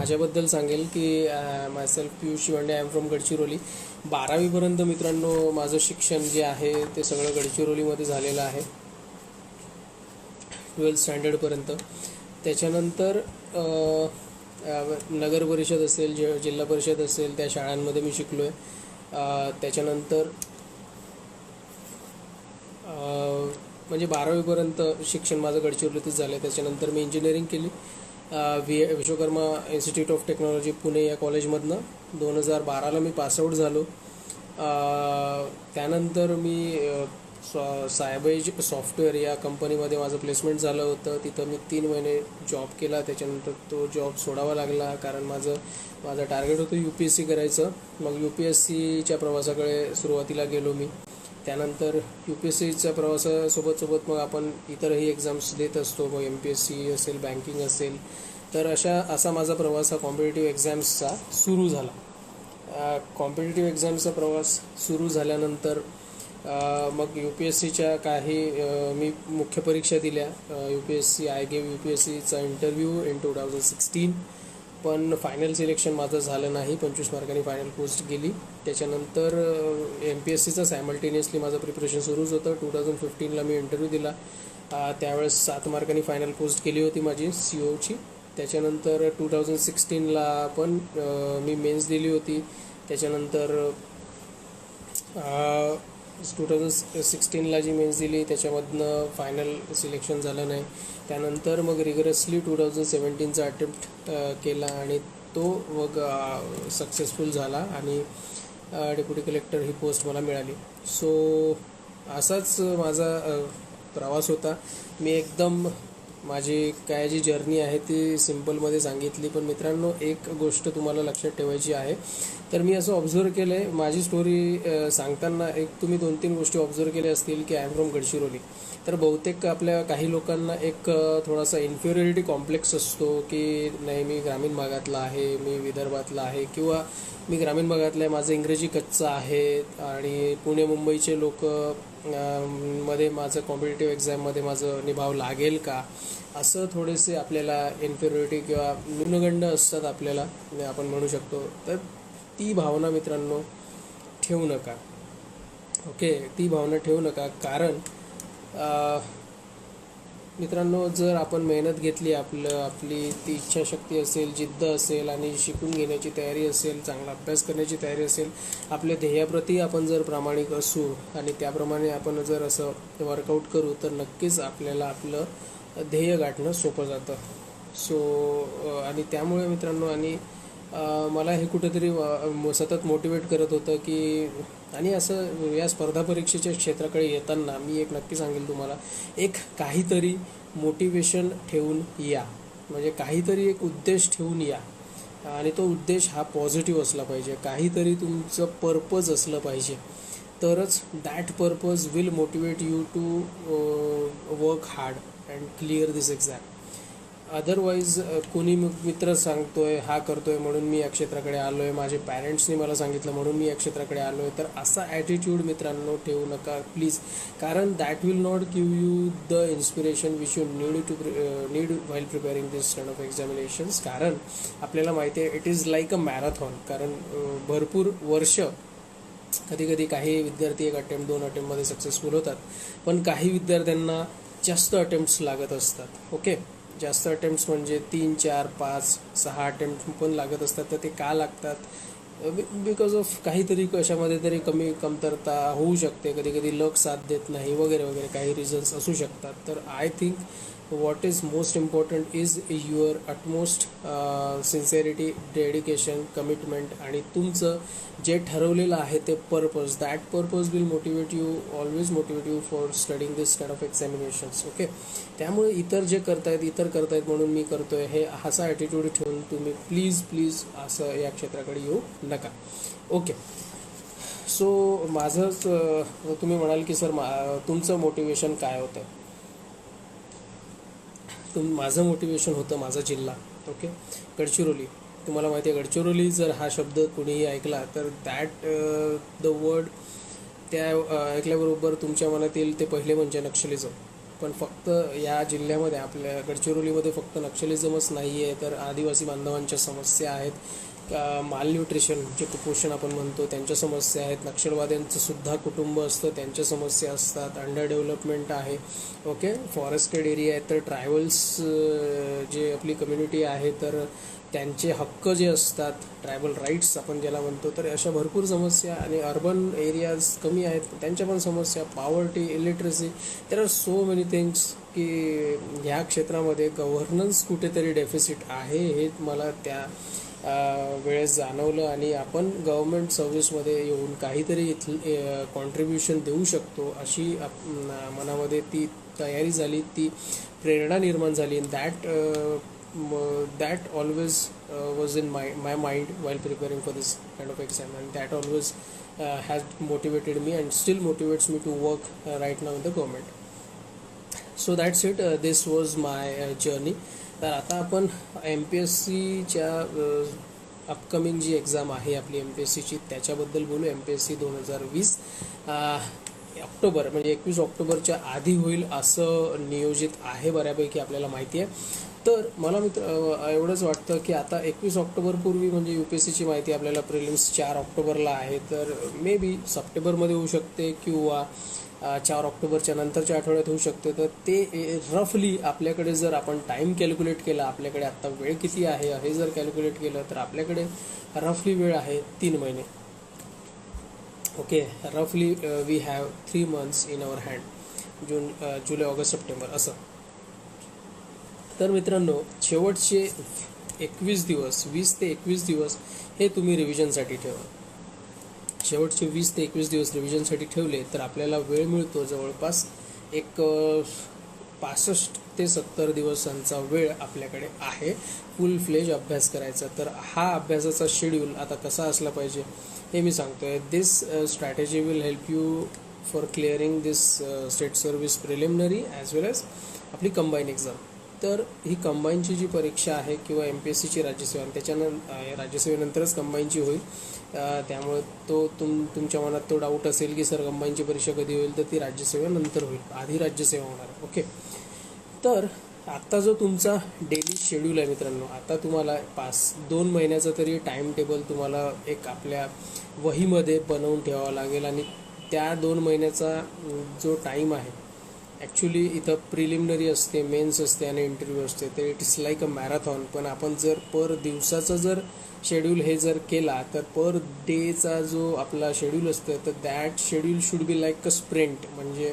माझ्याबद्दल सांगेल की myself Piyush Shivande, I am from Gadchiroli. 12वीपर्यंत मित्रांनो माझं शिक्षण जे आहे ते सगळं गडचिरोलीमध्ये झालेलं आहे, 12th स्टँडर्डपर्यंत. त्याच्यानंतर नगर परिषद असेल, जिल्हा परिषद असेल, त्या शाळांमध्ये मी शिकलो आहे. त्याच्यानंतर म्हणजे 12वीपर्यंत शिक्षण माझं गडचिरोलीतच झालं आहे. त्याच्यानंतर मी इंजिनिअरिंग केली Vishwakarma institute of technology Pune या कॉलेजमधनं. 2012ला मी पासआउट झालो. त्यानंतर मी सायबेज सॉफ्टवेअर या कंपनीमध्ये माझं प्लेसमेंट झालं होतं. तिथं मी 3 महिने जॉब केला. त्याच्यानंतर तो जॉब सोडावा लागला कारण माझं टार्गेट होतं UPSC करायचं. मग UPSCच्या प्रवासाकडे सुरुवातीला गेलो मी. त्यानंतर UPSCच्या प्रवासासोबत मग आपण इतरही एक्झाम्स देत असतो. मग MPSC असेल, बँकिंग असेल. तर असा माझा प्रवास हा कॉम्पिटिटिव्ह एक्झाम्सचा सुरू झाला. कॉम्पिटिटिव्ह एक्झाम्सचा प्रवास सुरू झाल्यानंतर मग UPSCच्या काही मी मुख्य परीक्षा दिल्या. UPSC आय गेव UPSCचा इंटरव्ह्यू इन 2016, पण फायनल सिलेक्शन माझं झालं नाही. 25 मार्कांनी फायनल पोस्ट गेली. त्याच्यानंतर MPSCचा सायमल्टेनियसली माझं प्रिपरेशन सुरूच होतं. 2015ला मी इंटरव्ह्यू दिला. त्यावेळेस 7 मार्कांनी फायनल पोस्ट गेली होती माझी COची. त्याच्यानंतर 2016ला पण मी मेन्स दिली होती. त्याच्यानंतर 2016ला जी मेन्स दिली त्याच्यामधनं फायनल सिलेक्शन झालं नाही. त्यानंतर मग रिगरसली 2017चा अटेम्प्ट केला आणि तो मग सक्सेसफुल झाला आणि डेप्युटी कलेक्टर ही पोस्ट मला मिळाली. सो असाच माझा प्रवास होता. मी एकदम माझी काय जी जर्नी आहे ती सिम्पलमध्ये सांगितली, पण मित्रांनो एक गोष्ट तुम्हाला लक्षात ठेवायची आहे. तर मी असं ऑब्झर्व केलं आहे माझी स्टोरी सांगताना, एक तुम्ही 2-3 गोष्टी ऑब्झर्व केल्या असतील की आय एम फ्रॉम गडचिरोली. तर बहुतेक आपल्या काही लोकांना एक थोडासा इन्फिरियरिटी कॉम्प्लेक्स असतो की नाही मी ग्रामीण भागातला आहे, मी विदर्भातला आहे, किंवा मी ग्रामीण भागातला आहे, माझं इंग्रजी कच्चं आहे आणि पुणे मुंबईचे लोक मध्ये माझं कॉम्पिटिटिव्ह एक्झाममध्ये माझं निभाव लागेल का, असं थोडेसे आपल्याला इन्फिरियरिटी किंवा न्यूनगंड असतात आपल्याला, आपण म्हणू शकतो. तर ती भावना मित्रांनो ठेवू नका. ओके, ती भावना ठेवू नका. कारण मित्रांनो जर आपण मेहनत घेतली, आपली ती इच्छाशक्ती असेल, जिद्द असेल आणि शिकून घेण्याची तयारी असेल, चांगला अभ्यास करण्याची तयारी असेल, आपल्या ध्येयाप्रती आपण जर प्रामाणिक असू आणि त्याप्रमाणे आपण जर असं वर्कआउट करू तर नक्कीच आपल्याला आपलं ध्येय गाठणं सोपं जातं. सो आणि त्यामुळे मित्रांनो आणि मला हे कुठेतरी सतत मोटिवेट करत होतं की, आणि असं या स्पर्धा परीक्षेच्या क्षेत्राकडे येताना मी एक नक्की सांगेल तुम्हाला, एक काहीतरी मोटिवेशन ठेवून या, म्हणजे काहीतरी एक उद्देश ठेवून या आणि तो उद्देश हा पॉझिटिव्ह असला पाहिजे. काहीतरी तुमचं पर्पज असलं पाहिजे, तरच that purpose will motivate you to work hard and clear this exam. Otherwise कोणी मित्र सांगतोय, हा करतोय म्हणून मी या क्षेत्राकडे आलो आहे, माझे पॅरेंट्सनी मला सांगितलं म्हणून मी या क्षेत्राकडे आलो आहे, तर असा ॲटिट्यूड मित्रांनो ठेवू नका प्लीज. कारण that will not give you the inspiration which you need while preparing this kind of examinations. कारण आपल्याला माहिती आहे it is like a marathon. कारण भरपूर वर्ष, कधी काही विद्यार्थी 1 अटेम्प्ट 2 अटेम्प्टमध्ये सक्सेसफुल होतात, पण काही विद्यार्थ्यांना जास्त अटेम्प्ट्स लागत असतात. ओके, जास्त अटेम्प्ट्स म्हणजे 3, 4, 5, 6 अटेम्प्ट पण लागत असतात. तर ते का लागतात? बिकॉज ऑफ काहीतरी कशामध्ये तरी कमतरता होऊ शकते, कधी लक साथ देत नाही वगैरे वगैरे काही रिझन्स असू शकतात. तर I think what is most important is your utmost sincerity, dedication, commitment आणि तुमचं जे ठरवलेलं आहे ते purpose. That purpose will motivate you, always motivate you for studying this kind of examinations. Okay, त्यामुळे इतर करतायत म्हणून मी करतोय, हे असा ॲटिट्यूड ठेवून तुम्ही प्लीज असं या क्षेत्राकडे येऊ नका. ओके, सो माझंच तुम्ही म्हणाल की सर तुमचं मोटिवेशन काय होतं? माझं मोटिवेशन होतं माझा जिल्हा. ओके, गडचिरोली. तुम्हाला माहिती आहे गडचिरोली जर हा शब्द कुणीही ऐकला तर दॅट द वर्ड त्या ऐकल्याबरोबर तुमच्या मनात येईल ते पहिले म्हणजे नक्षलिझम. पण फक्त या जिल्ह्यामध्ये आपल्या गडचिरोलीमध्ये फक्त नक्षलिझमच नाही आहे, तर आदिवासी बांधवांच्या समस्या आहेत, मालन्यूट्रिशन जे कुपोषण आपण म्हणतो त्यांच्या समस्या आहेत, नक्षलवाद्यांचं सुद्धा कुटुंब असतं त्यांच्या समस्या असतात, अंडर डेव्हलपमेंट आहे, ओके, फॉरेस्टेड एरिया आहे, तर ट्रायबल्स जे आपली कम्युनिटी आहे तर त्यांचे हक्क जे असतात, ट्रायबल राईट्स आपण ज्याला म्हणतो, तर अशा भरपूर समस्या, आणि अर्बन एरियाज कमी आहेत त्यांच्या पण समस्या, poverty, illiteracy, there are so many things की ह्या क्षेत्रामध्ये गव्हर्नन्स कुठेतरी डेफिसिट आहे हे मला त्या वेळेस जाणवलं, आणि आपण गव्हर्नमेंट सर्व्हिसमध्ये येऊन काहीतरी कॉन्ट्रीब्युशन देऊ शकतो अशी मनामध्ये ती तयारी झाली, ती प्रेरणा निर्माण झाली. That always was in my mind while preparing for this kind of exam, and that always has motivated me and still motivates me to work right now in the government. So that's it. This was my journey. तर आता आपण MPSCच्या upcoming जी exam आहे आपली MPSCची त्याच्याबद्दल बोलू. MPSC 2020 October म्हणजे 21 ऑक्टोबरच्या आधी होईल असं नियोजित आहे, बऱ्यापैकी आपल्याला माहिती आहे. तर मला मित्र एवढंच वाटतं की आता 21 ऑक्टोबरपूर्वी म्हणजे UPSCची माहिती आपल्याला प्रिलिम्स 4 ऑक्टोबरला आहे, तर मे बी सप्टेंबरमध्ये होऊ शकते किंवा 4 ऑक्टोबरच्या नंतरच्या आठवड्यात होऊ शकते. तर ते रफली आपल्याकडे जर आपण टाईम कॅल्क्युलेट केला, आपल्याकडे आत्ता वेळ किती आहे हे जर कॅल्क्युलेट केलं तर आपल्याकडे रफली वेळ आहे 3 महिने. ओके, रफली we have 3 months in our hand, June, July, August, September असं. तर मित्रांनो, शेवटचे 21 दिवस, 20 ते 21 दिवस हे तुम्ही रिव्हिजनसाठी ठेवा. शेवटचे 20 ते 21 दिवस रिव्हिजनसाठी ठेवले तर आपल्याला वेळ मिळतो जवळपास एक 65 ते 70 दिवसांचा वेळ आपल्याकडे आहे फुल फ्लेज अभ्यास करायचा. तर हा अभ्यासाचा शेड्यूल आता कसा असला पाहिजे हे मी सांगतोय. This strategy will help you for clearing this state service preliminary as well as आपली कंबाईन एक्झाम. तर ही कंबाईनची जी परीक्षा आहे किंवा MPSCची राज्यसेवा, त्याच्यानंतर राज्यसेवेनंतरच कंबाईनची होईल, त्यामुळे तुमच्या मनात तो डाऊट असेल की सर कंबाईनची परीक्षा कधी होईल, तर ती राज्यसेवेनंतर होईल, आधी राज्यसेवा होणार. ओके, तर आत्ता जो तुमचा डेली शेड्यूल आहे मित्रांनो, आता तुम्हाला 2 महिन्याचा तरी टाईम टेबल तुम्हाला एक आपल्या वहीमध्ये बनवून ठेवावा लागेल, आणि त्या 2 महिन्याचा जो टाईम आहे, ॲक्च्युली इथं प्रिलिमिनरी असते, मेन्स असते आणि इंटरव्ह्यू असते, तर it is like a marathon. पण आपण जर पर दिवसाचं जर शेड्यूल हे जर केला तर पर डेचा जो आपला शेड्यूल असतं तर that schedule should be like a sprint, म्हणजे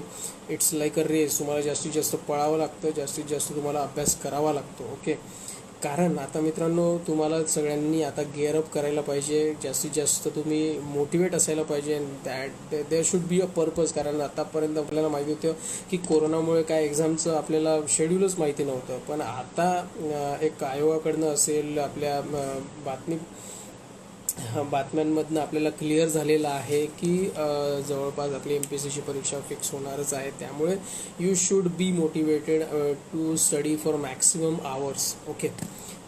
इट्स लाईक अ रेस. तुम्हाला जास्तीत जास्त पळावं लागतं, जास्तीत जास्त तुम्हाला अभ्यास करावा लागतो. ओके, कारण आता मित्रांनो तुम्हाला सगळ्यांनी आता गिअरअप करायला पाहिजे, जास्तीत जास्त तुम्ही मोटिवेट असायला पाहिजे, that there should be a purpose. कारण आतापर्यंत आपल्याला माहिती होतं की कोरोनामुळे काय एक्झामचं आपल्याला शेड्यूलच माहिती नव्हतं, पण आता एक आयोगाकडनं असेल, आपल्या बातम्यांमधनं आपल्याला क्लिअर झालेलं आहे की जवळपास आपली MPSCची परीक्षा फिक्स होणारच आहे. त्यामुळे you should be motivated to study for maximum hours. Okay,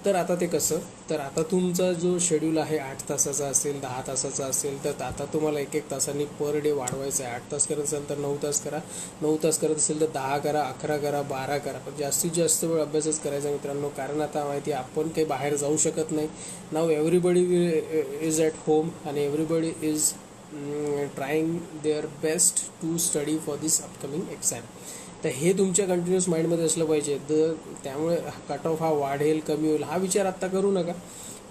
तर आता ते कसं, तर आता तुमचा जो शेड्यूल आहे 8 तासाचा असेल, 10 तासाचा असेल, तर आता तुम्हाला 1-1 तासांनी पर डे वाढवायचं आहे. 8 तास करत असेल तर 9 तास करा, 9 तास करत असेल तर 10 करा, 11 करा, 12 करा, पण जास्तीत जास्त वेळ अभ्यासच करायचा मित्रांनो. कारण आता माहिती आहे आपण काही बाहेर जाऊ शकत नाही. Now everybody is at home आणि everybody is trying their best to study for this upcoming exam. तर हे तुमच्या कंटिन्युअस माइंडमध्ये असलं पाहिजे. त्यामुळे कट ऑफ हा वाढेल कमी होईल हा विचार आत्ता करू नका,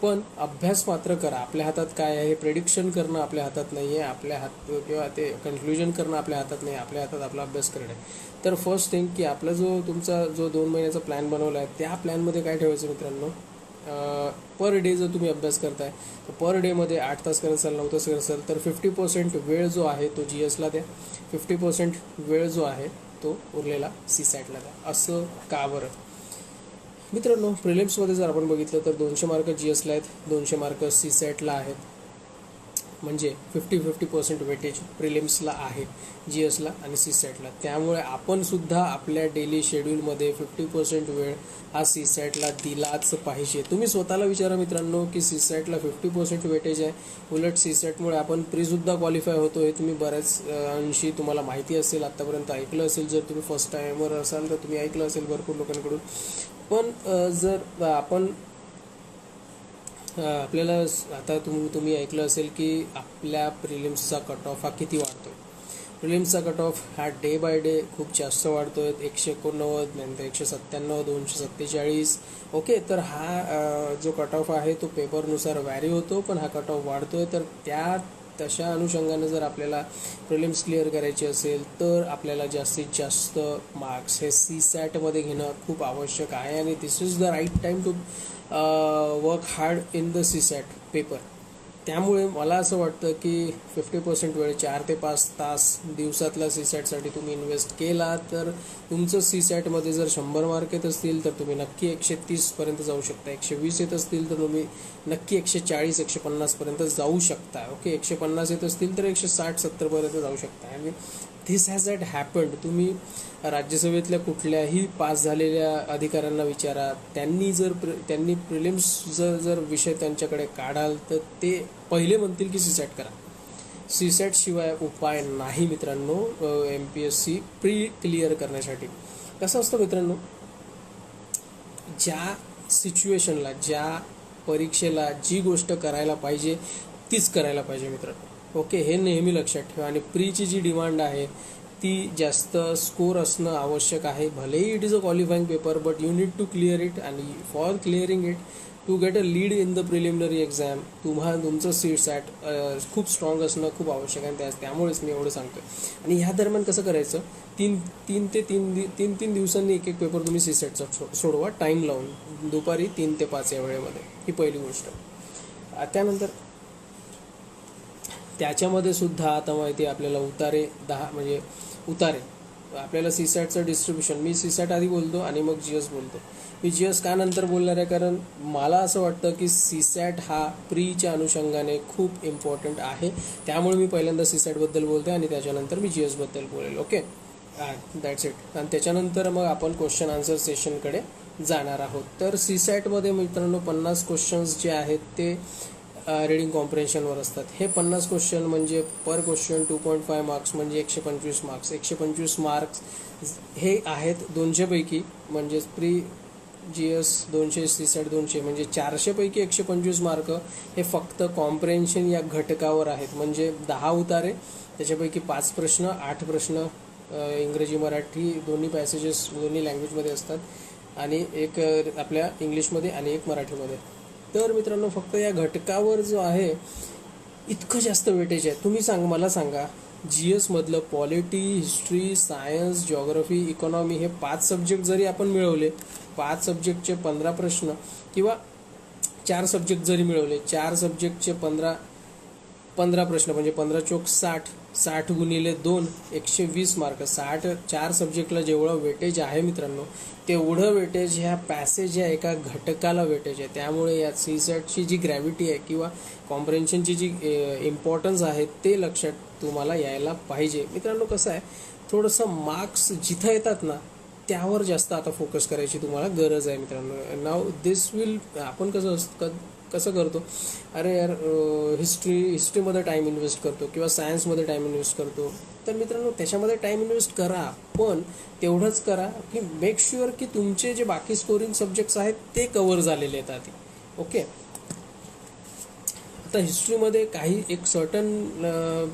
पण अभ्यास मात्र करा. आपल्या हातात काय आहे, प्रेडिक्शन करणं आपल्या हातात नाही आहे, आपल्या हात किंवा ते कन्क्ल्युजन करणं आपल्या हातात नाही, आपल्या हातात आपला अभ्यास करणं आहे. तर फर्स्ट थिंग की आपला तुमचा जो 2 महिन्याचा प्लॅन बनवला आहे त्या प्लॅनमध्ये काय ठेवायचं मित्रांनो, पर डे जर तुम्ही अभ्यास करताय तर पर डेमध्ये 8 तास करत असाल, 9 तास करत असाल तर 50% वेळ जो आहे तो GSला द्या, 50% वेळ जो आहे तो उरलेला CSATला द्या. असं का बरं मित्रांनो? प्रिलिम्समध्ये जर आपण बघितलं तर 200 मार्क GSला आहेत, 200 मार्क CSATला आहेत. म्हणजे 50-50% वेटेज प्रिलिम्सला आहे, GSला आणि CSATला. त्यामुळे आपण सुद्धा आपल्या डेली शेड्यूलमध्ये 50% वेळ हा CSATला दिलाच पाहिजे. तुम्ही स्वतःला विचारा मित्रांनो की CSATला 50% वेटेज आहे, उलट CSATमुळे आपण प्रीसुद्धा क्वालिफाय होतो. हे तुम्ही बऱ्याच अंशी तुम्हाला माहिती असेल, आत्तापर्यंत ऐकलं असेल. जर तुम्ही फर्स्ट टाइमवर असाल तर तुम्ही ऐकलं असेल भरपूर लोकांकडून. पण जर आपण आपल्याला आता तुम्ही ऐकलं असेल की आपल्या प्रिलिम्सचा कट ऑफ हा किती वाढतो. प्रिलिम्सचा कट ऑफ हा डे बाय डे खूप जास्त वाढतो आहे. 189, नंतर 197, 247. ओके, तर हा जो कट ऑफ आहे तो पेपरनुसार व्हॅरी होतो, पण हा कट ऑफ वाढतो आहे. तर तशा अनुषंगाने जर आपल्याला प्रिलिम्स क्लिअर करायची असेल तर आपल्याला जास्तीत जास्त मार्क्स हे CSATमध्ये घेणं खूप आवश्यक आहे. आणि this is the right time to work hard in the CSAT paper. त्यामुळे मला असं वाटतं की 50% वेळ 4 ते 5 तास दिवसातला CSATसाठी तुम्ही इन्व्हेस्ट केला तर तुमचं CSATमध्ये जर 100 मार्क येत असतील तर तुम्ही नक्की 130पर्यंत जाऊ शकता. 120 येत असतील तर तुम्ही नक्की 140-150पर्यंत जाऊ शकता. ओके, 150 येत असतील तर 160-70पर्यंत जाऊ शकता. आणि धिस हॅज हॅड हॅपन्ड. तुम्ही राज्यसभेतल्या कुठल्याही पास झालेल्या अधिकाऱ्यांना विचारा, त्यांनी प्रिलिम्स जर विषय त्यांच्याकडे काढाल तर ते पहिले म्हणतील की CSAT करा. CSAT शिवाय उपाय नाही मित्रांनो MPSC प्री क्लिअर करण्यासाठी. कसं असतं मित्रांनो, ज्या सिच्युएशनला, ज्या परीक्षेला जी गोष्ट करायला पाहिजे तीच करायला पाहिजे मित्रांनो. ओके, हे नेहमी लक्षात ठेवा. आणि प्रीची जी डिमांड आहे ती जास्त स्कोर असणं आवश्यक आहे. भलेही it is a qualifying paper, but you need to clear it. आणि for clearing it to get a lead in the preliminary exam तुमचं CSAT खूप स्ट्रॉंग असणं खूप आवश्यक आहे. त्यामुळेच मी एवढं सांगतो. आणि ह्या दरम्यान कसं करायचं, तीन दिवसांनी एक पेपर तुम्ही CSATचा सोडवा टाईम लावून, दुपारी 3 ते 5 या वेळेमध्ये. ही पहिली गोष्ट. त्यानंतर त्याच्यामध्ये सुद्धा आता माहिती आहे आपल्याला उतारे आपल्याला CSATचं डिस्ट्रीब्युशन. मी CSAT आधी बोलतो आणि मग GS बोलतो. मी GS का नंतर बोलणार आहे, कारण मला असं वाटतं की CSAT हा प्रीच्या अनुषंगाने खूप इम्पॉर्टंट आहे. त्यामुळे मी पहिल्यांदा CSATबद्दल बोलतो आणि त्याच्यानंतर मी GSबद्दल बोलेल. Okay, that's it. आणि त्याच्यानंतर मग आपण क्वेश्चन आन्सर सेशनकडे जाणार आहोत. तर CSATमध्ये मित्रांनो 50 क्वेश्चन्स जे आहेत ते रिडिंग कॉम्प्रेन्शनवर असतात. हे 50 क्वेश्चन म्हणजे पर क्वेश्चन 2.5 मार्क्स म्हणजे 125 मार्क्स. 125 मार्क्स हे आहेत 200 पैकी, म्हणजेच प्री GS 200, CSAT 200, म्हणजे 400 पैकी 125 मार्क हे फक्त कॉम्प्रेन्शन या घटकावर आहेत. म्हणजे 10 उतारे, त्याच्यापैकी 5 प्रश्न, 8 प्रश्न इंग्रजी मराठी दोन्ही पॅसेजेस दोन्ही लँग्वेजमध्ये असतात, आणि एक आपल्या इंग्लिशमध्ये आणि एक मराठीमध्ये. तर मित्रांनो फक्त या घटकावर जो आहे इतकं जास्त वेटेज आहे. तुम्ही मला सांगा, GSमधलं polity, history, science, geography, economy हे 5 सब्जेक्ट जरी आपण मिळवले, 5 सब्जेक्टचे 15 प्रश्न, किंवा 4 सब्जेक्ट जरी मिळवले, 4 सब्जेक्टचे 15 प्रश्न म्हणजे 15 चोक 60, 60 गुणिले 2, 120 मार्क. 4 सब्जेक्टला जेवढं वेटेज आहे मित्रांनो, तेवढं वेटेज ह्या पॅसेज या एका घटकाला वेटेज आहे. त्यामुळे या CSATची जी ग्रॅव्हिटी आहे किंवा कॉम्प्रेन्शनची जी इम्पॉर्टन्स आहे ते लक्षात तुम्हाला यायला पाहिजे. मित्रांनो कसं आहे, थोडंसं मार्क्स जिथं येतात ना त्यावर जास्त आता फोकस करायची तुम्हाला गरज आहे मित्रांनो. नाव दिस विल आपण कसं करतो, अरे यार हिस्ट्रीमध्ये टाईम इन्व्हेस्ट करतो किंवा सायन्समध्ये टाईम इन्व्हेस्ट करतो. तर मित्रांनो त्याच्यामध्ये टाईम इन्व्हेस्ट करा, पण तेवढंच करा की मेक शुअर की तुमचे जे बाकी स्कोरिंग सब्जेक्ट्स आहेत ते कव्हर झालेले आहेत आधी. ओके, आता हिस्ट्रीमध्ये काही एक सर्टन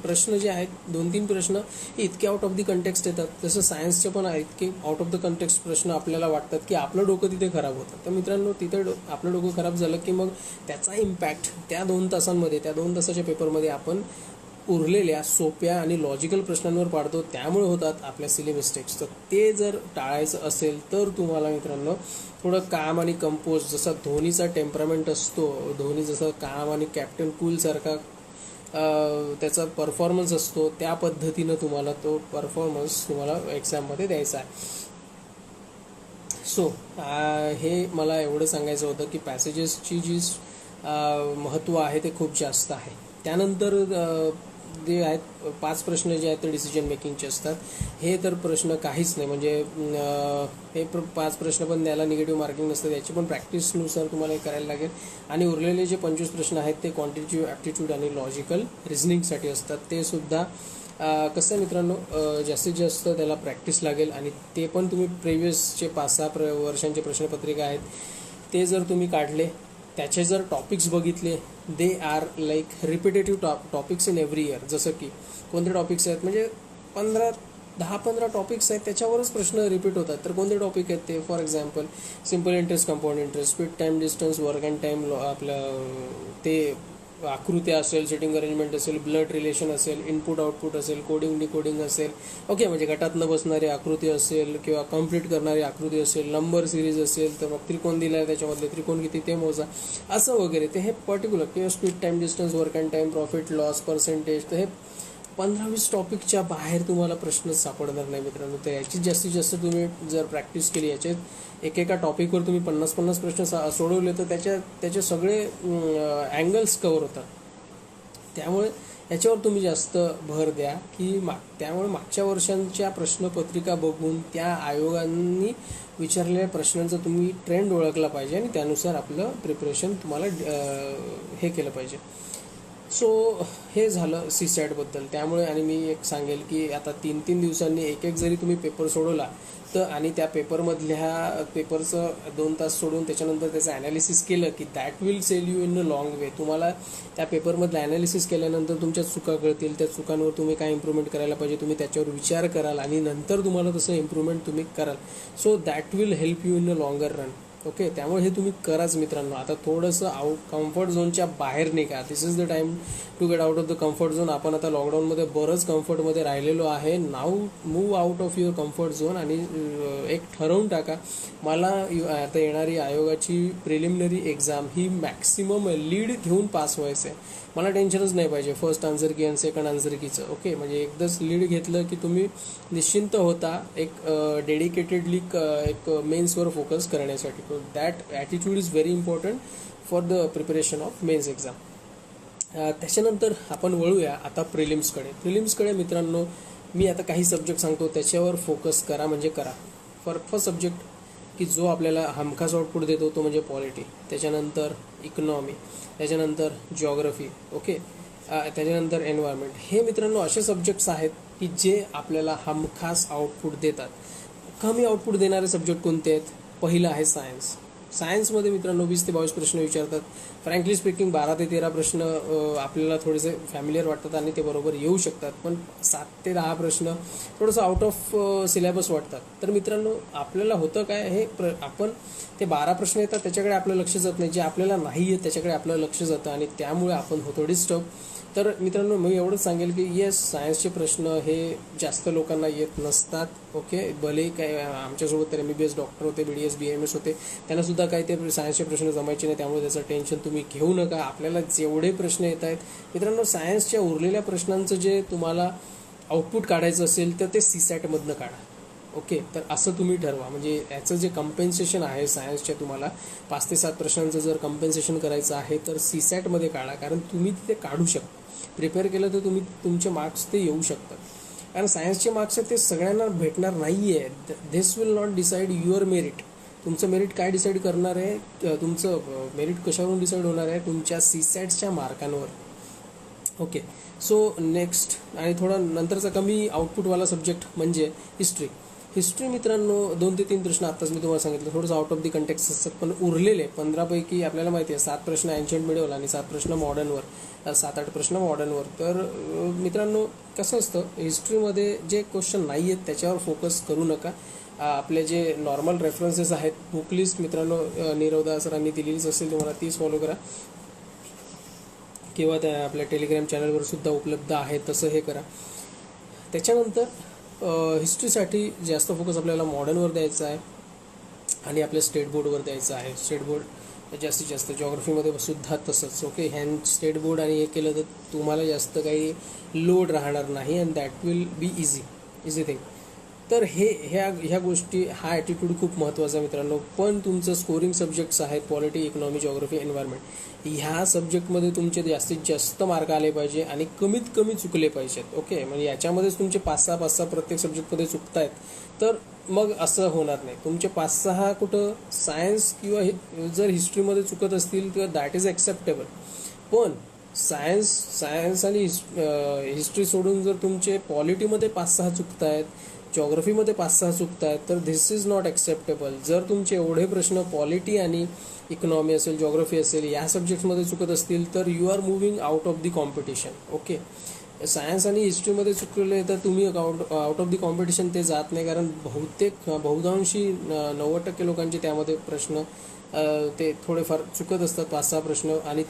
प्रश्न जे आहेत, 2-3 प्रश्न हे इतके आउट ऑफ द कंटेक्स्ट येतात. तसं सायन्सचे पण इतके आउट ऑफ द कंटेक्स्ट प्रश्न आपल्याला वाटतात की आपलं डोकं तिथे खराब होतं. तर मित्रांनो तिथे आपलं डोकं खराब झालं की मग त्याचा इम्पॅक्ट त्या 2 तासांमध्ये, त्या 2 तासाच्या पेपरमध्ये आपण उरलेल्या सोप्या आणि लॉजिकल प्रश्नांवर पाडतो. त्यामुळे होतात आपल्या सिली मिस्टेक्स. तर ते जर टाळायचं असेल तर तुम्हाला मित्रांनो थोडं काम आणि कंपोज, जसा धोनीचा टेम्परामेंट असतो, धोनी जसं काम आणि कॅप्टन कूलसारखा त्याचा परफॉर्मन्स असतो, त्या पद्धतीनं तुम्हाला तो परफॉर्मन्स तुम्हाला एक्झाममध्ये द्यायचा आहे. सो हे मला एवढं सांगायचं होतं की पॅसेजेसची जी महत्त्व आहे ते खूप जास्त आहे. त्यानंतर जे आहेत 5 प्रश्न जे आहेत ते डिसिजन मेकिंगचे असतात. हे तर प्रश्न काहीच नाही, म्हणजे हे 5 प्रश्न पण द्यायला निगेटिव्ह मार्किंग नसतं, याची पण प्रॅक्टिसनुसार तुम्हाला हे करायला लागेल. आणि उरलेले जे 25 प्रश्न आहेत ते क्वांटिटेटिव्ह ॲप्टिट्यूड आणि लॉजिकल रिझनिंगसाठी असतात. ते सुद्धा कसं मित्रांनो, जास्तीत जास्त त्याला प्रॅक्टिस लागेल. आणि ते पण तुम्ही प्रिव्हियसचे 5-6 वर्षांचे प्रश्नपत्रिका आहेत ते जर तुम्ही काढले, त्याचे जर टॉपिक्स बघितले, they are like repetitive topics in every year. जसं की कोणते टॉपिक्स आहेत, म्हणजे 10-15 टॉपिक्स आहेत, त्याच्यावरच प्रश्न रिपीट होतात. तर कोणते टॉपिक आहेत ते, for example simple interest, compound interest, speed, time, distance, work and time, आपलं ते आकृत्या असेल, सिटिंग अरेंजमेंट असेल, ब्लड रिलेशन असेल, इनपुट आउटपुट असेल, कोडिंग डिकोडिंग असेल. ओके, म्हणजे गटातनं बसणारी आकृती असेल किंवा कम्प्लीट करणारी आकृती असेल, नंबर सिरीज असेल, तर मग त्रिकोण दिला आहे त्याच्यामधले त्रिकोण किती ते मोजा, असं वगैरे. ते हे पर्टिक्युलर किंवा speed, time, distance, work and time, profit loss, percentage, तर हे 15-20 टॉपिकच्या बाहेर तुम्हाला प्रश्न सापडणार नाही मित्रांनो. तर याची जास्तीत जास्त तुम्ही जर प्रॅक्टिस केली, याच्यात एकेका टॉपिकवर तुम्ही 50-50 प्रश्न सोडवले, तर त्याचे सगळे अँगल्स कव्हर होतात. त्यामुळे याच्यावर तुम्ही जास्त भर द्या की त्यामुळे मागच्या वर्षांच्या प्रश्नपत्रिका बघून त्या आयोगांनी विचारलेल्या प्रश्नांचा तुम्ही ट्रेंड ओळखला पाहिजे आणि त्यानुसार आपलं प्रिपरेशन तुम्हाला हे केलं पाहिजे. सो हे झालं CSAT-बद्दल. त्यामुळे आणि मी एक सांगेल की आता 3-3 दिवसांनी एक जरी तुम्ही पेपर सोडवला तर, आणि त्या पेपरचं 2 तास सोडून त्याच्यानंतर त्याचं ॲनालिसिस केलं की that will sell you in a long way. तुम्हाला त्या पेपरमधलं ॲनालिसिस केल्यानंतर तुमच्या चुका कळतील, त्या चुकांवर तुम्ही काय इम्प्रूव्हमेंट करायला पाहिजे तुम्ही त्याच्यावर विचार कराल आणि नंतर तुम्हाला तसं इम्प्रूव्हमेंट तुम्ही कराल. So that will help you in a longer run. Okay, त्यामुळे हे तुम्ही कराच मित्रांनो. आता थोडंसं कम्फर्ट झोनच्या बाहेर निघा. This is the time to get out of the comfort zone. आपण आता लॉकडाऊनमध्ये बरंच कम्फर्टमध्ये राहिलेलो आहे. Now move out of your comfort zone आणि एक ठरवून टाका, मला आता येणारी आयोगाची प्रिलिमिनरी एक्झाम ही मॅक्सिमम लीड घेऊन पास व्हायचं आहे. मला टेन्शनच नाही पाहिजे फर्स्ट आन्सर की आणि सेकंड आन्सर कीचं. ओके, म्हणजे एकदाच लीड घेतलं की तुम्ही निश्चिंत होता एक डेडिकेटेडली एक मेन्सवर फोकस करण्यासाठी. So that attitude is very important for the preparation of mains exam. त्याच्यानंतर आपण वळूया आता प्रिलिम्सकडे मित्रांनो. मी आता काही सब्जेक्ट सांगतो त्याच्यावर फोकस करा म्हणजे करा. फर्स्ट सब्जेक्ट की जो आपल्याला हमखास आउटपुट देतो तो म्हणजे पॉलिटी, त्याच्यानंतर इकॉनॉमी, त्याच्यानंतर जिओग्राफी. ओके, त्याच्यानंतर एन्व्हायरमेंट. हे मित्रांनो असे सब्जेक्ट्स आहेत की जे आपल्याला हमखास आउटपुट देतात. कमी आउटपुट देणारे सब्जेक्ट कोणते आहेत? पहिलं आहे सायन्स. सायन्समध्ये मित्रांनो 20 ते 22 प्रश्न विचारतात. फ्रँकली स्पीकिंग 12 ते 13 प्रश्न आपल्याला थोडेसे फॅमिलियर वाटतात आणि ते बरोबर येऊ शकतात, पण 7 ते 10 प्रश्न थोडंसं आउट ऑफ सिलेबस वाटतात. तर मित्रांनो आपल्याला होतं काय, हे आपण ते 12 प्रश्न येतात त्याच्याकडे आपलं लक्ष जात नाही, जे आपल्याला नाही येत त्याच्याकडे आपलं लक्ष जातं आणि त्यामुळे आपण होतो डिस्टर्ब. तर मित्रांनो मी एवढंच सांगेल की येस, सायन्सचे प्रश्न हे जास्त लोकांना येत नसतात. ओके, भले काय आमच्यासोबत तर MBBS डॉक्टर होते, BDS BMS होते, त्यांनासुद्धा काही ते सायन्सचे प्रश्न जमायचे नाही. त्यामुळे त्याचं टेन्शन तुम्ही घेऊ नका. आपल्याला जेवढे प्रश्न येत आहेत मित्रांनो, सायन्सच्या उरलेल्या प्रश्नांचं जे तुम्हाला आउटपुट काढायचं असेल तर ते CSAT-मधनं काढा. ओके, तर असं तुम्ही ठरवा. म्हणजे याचं जे कम्पेन्सेशन आहे सायन्सच्या, तुम्हाला 5 ते 7 प्रश्नांचं जर कम्पेन्सेशन करायचं आहे तर CSAT-मध्ये काढा, कारण तुम्ही तिथे काढू शकता. प्रिपेअर केलं तर तुमचे मार्क्स ते येऊ शकतात. कारण सायन्सचे मार्क्स ते सगळ्यांना भेटणार नाही आहे. This will not decide your merit. तुमचं मेरिट काय डिसाईड करणार आहे? तुमचं मेरिट कशावरून डिसाईड होणार आहे? तुमच्या CSATच्या मार्कांवर. ओके, सो नेक्स्ट आणि थोडा नंतरचा कमी आउटपुटवाला सब्जेक्ट म्हणजे हिस्ट्री मित्रांनो 2 ते 3 प्रश्न आत्ताच मी तुम्हाला सांगितलं, थोडंसं आउट ऑफ दी कंटेक्स्ट असतात, पण उरलेले 15 पैकी आपल्याला माहिती आहे 7 प्रश्न एन्शियंट मिडिवल आणि 7 प्रश्न मॉडर्नवर, 7-8 प्रश्न मॉडर्नवर. तर मित्रांनो कसं असतं, हिस्ट्रीमध्ये जे क्वेश्चन नाही आहेत त्याच्यावर फोकस करू नका. आपले जे नॉर्मल रेफरन्सेस आहेत, बुक लिस्ट मित्रांनो नीरव सरांनी दिलेलीच असेल, तुम्हाला तीच फॉलो करा किंवा त्या आपल्या टेलिग्राम चॅनलवर सुद्धा उपलब्ध आहे, तसं हे करा. त्याच्यानंतर हिस्ट्रीसाठी जास्त फोकस आपल्याला मॉडर्नवर द्यायचा आहे आणि आपल्या स्टेट बोर्डवर द्यायचं आहे. स्टेट बोर्ड जास्तीत जास्त. जिओग्राफीमध्ये सुद्धा तसंच. ओके, स्टेट बोर्ड आणि हे केलं तर तुम्हाला जास्त काही लोड राहणार नाही and that will be easy thing. तर ह्या गोष्टी, हा ॲटिट्यूड खूप महत्त्वाचा आहे मित्रांनो. पण तुमचं स्कोरिंग सब्जेक्ट्स आहेत पॉलिटी, इकॉनॉमी, जॉग्राफी, एन्व्हायरमेंट, ह्या सब्जेक्टमध्ये तुमचे जास्तीत जास्त मार्क आले पाहिजे आणि कमीत कमी चुकले पाहिजेत. ओके, म्हणजे याच्यामध्येच तुमचे 5-6 प्रत्येक सब्जेक्टमध्ये चुकतायत तर मग असं होणार नाही. तुमचे 5-6 कुठं सायन्स किंवा जर हिस्ट्रीमध्ये चुकत असतील तर दॅट इज ॲक्सेप्टेबल. पण सायन्स आणि हिस्ट्री सोडून जर तुमचे पॉलिटीमध्ये 5-6 चुकतायत, जॉग्रफीमध्ये 5-6 चुकतायत, तर धिस इज नॉट ॲक्सेप्टेबल. जर तुमचे एवढे प्रश्न पॉलिटी आणि इकॉनॉमी असेल, जॉग्रफी असेल, या सब्जेक्ट्समध्ये चुकत असतील तर you are moving out of the competition. Okay, science आणि हिस्ट्रीमध्ये चुकले तर तुम्ही आउट ऑफ दी कॉम्पिटिशन ते जात नाही, कारण बहुतांशी 90% लोकांचे त्यामध्ये प्रश्न ते थोडेफार चुकत असतात, 5-6 प्रश्न. आणि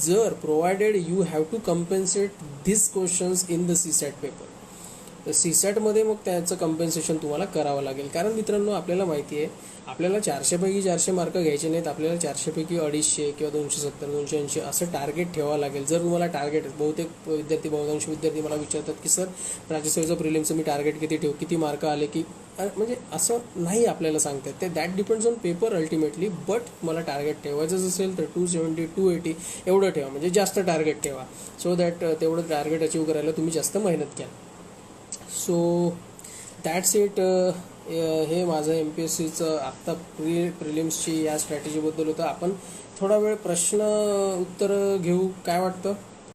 जर provided you have to compensate this questions in the CSAT paper, तर सीसॅटमध्ये मग त्याचं कम्पेन्सेशन तुम्हाला करावं लागेल. कारण मित्रांनो, आपल्याला माहिती आहे आपल्याला 400पैकी 400 मार्क घ्यायचे नाहीत, आपल्याला 400पैकी 250 किंवा 270, 280 असं टार्गेट ठेवावं लागेल. जर तुम्हाला टार्गेट, बहुतांश विद्यार्थी मला विचारतात की सर राज्यसेवेचं प्रिलिमचं मी टार्गेट किती ठेवू, किती मार्क आले की, म्हणजे असं नाही आपल्याला सांगतात ते. That depends on paper ultimately. But मला टार्गेट ठेवायचंच असेल तर 270, 280 एवढं ठेवा, म्हणजे जास्त टार्गेट ठेवा, सो दॅट तेवढं टार्गेट अचीव करायला तुम्ही जास्त मेहनत घ्या. So that's it. हे माझं MPSCचं आत्ता प्रिलिम्सची या स्ट्रॅटेजीबद्दल होतं. आपण थोडा वेळ प्रश्न उत्तर घेऊ, काय वाटतं?